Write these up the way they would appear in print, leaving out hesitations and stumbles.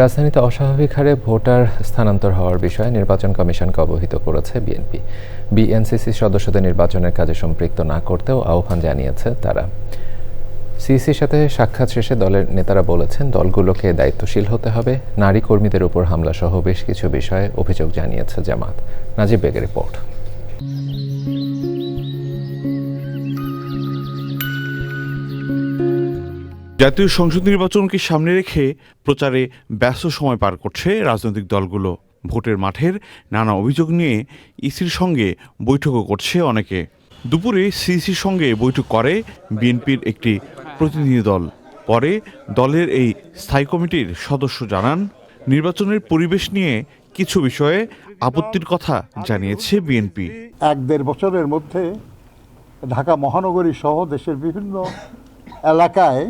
রাজধানীতে অস্বাভাবিক হারে ভোটার স্থানান্তর হওয়ার বিষয়ে নির্বাচন কমিশনকে অবহিত করেছে বিএনপি। বিএনসিসি সদস্যদের নির্বাচনের কাজে সম্পৃক্ত না করতেও আহ্বান জানিয়েছে তারা। সিইসির সাথে সাক্ষাৎ শেষে দলের নেতারা বলেছেন, দলগুলোকে দায়িত্বশীল হতে হবে। নারী কর্মীদের উপর হামলা সহ বেশ কিছু বিষয়ে অভিযোগ জানিয়েছে জামাত। নাজিব বেগের রিপোর্ট। জাতীয় সংসদ নির্বাচনকে সামনে রেখে প্রচারে ব্যস্ত সময় পার করছে রাজনৈতিক দলগুলো। ভোটের মাঠের নানা অভিযোগ নিয়ে ইসির সঙ্গে বৈঠকও করছে অনেকে। দুপুরে সিইসির সঙ্গে বৈঠক করে বিএনপির একটি প্রতিনিধি দল। পরে দলের এই স্থায়ী কমিটির সদস্য জানান, নির্বাচনের পরিবেশ নিয়ে কিছু বিষয়ে আপত্তির কথা জানিয়েছে বিএনপি। 1-1.5 বছরের মধ্যে ঢাকা মহানগরী সহ দেশের বিভিন্ন এলাকায়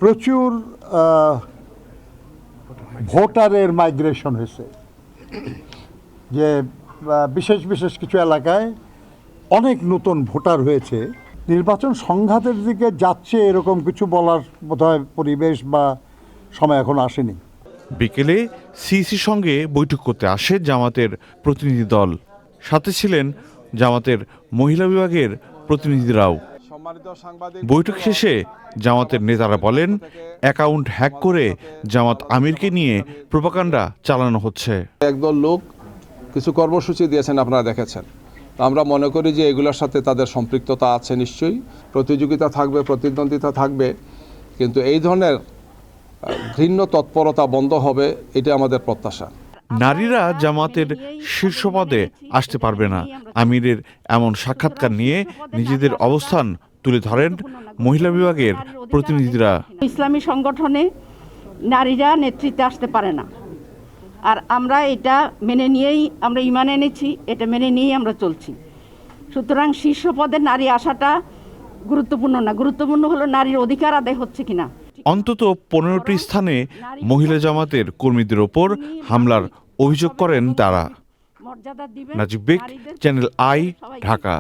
প্রচুর ভোটারের মাইগ্রেশন হয়েছে, যে বিশেষ বিশেষ কিছু এলাকায় অনেক নতুন ভোটার হয়েছে। নির্বাচন সংঘাতের দিকে যাচ্ছে এরকম কিছু বলার বোধহয় পরিবেশ বা সময় এখন আসেনি। বিকেলে সিইসির সঙ্গে বৈঠক করতে আসে জামাতের প্রতিনিধি দল। সাথে ছিলেন জামাতের মহিলা বিভাগের প্রতিনিধিরাও। বৈঠক শেষে জামাতের নেতারা বলেন, অ্যাকাউন্ট হ্যাক করে জামাত আমিরকে নিয়ে প্রোপাগান্ডা চালানো হচ্ছে। একদল লোক কিছু কর্মসূচি দিয়েছেন, আপনারা দেখেছেন। আমরা মনে করি যে এগুলোর সাথে তাদের সম্পৃক্ততা আছে। নিশ্চয়ই প্রতিযোগিতা থাকবে, প্রতিদ্বন্দ্বিতা থাকবে, কিন্তু এই ধরনের ঘৃণ্য তৎপরতা বন্ধ হবে, এটা আমাদের প্রত্যাশা। নারীরা জামাতের শীর্ষ পদে আসতে পারবে না, আমিরের এমন সাক্ষাৎকার নিয়ে নিজেদের অবস্থান তুলে ধরেন মহিলা বিভাগের প্রতিনিধিরা। ইসলামী সংগঠনে নারীরা নেতৃত্বে আসতে পারে না, আর আমরা এটা মেনে নিয়েই আমরা ঈমান এনেছি, এটা মেনে নিয়েই আমরা চলছি। সুতরাং শীর্ষ পদে নারী আসাটা গুরুত্বপূর্ণ না, গুরুত্বপূর্ণ হলো নারীর অধিকার আদায় হচ্ছে কিনা। অন্তত 15টি স্থানে মহিলা জামাতের কর্মীদের ওপর হামলার অভিযোগ করেন তারা। নাজিব বেগ, চ্যানেল আই, ঢাকা।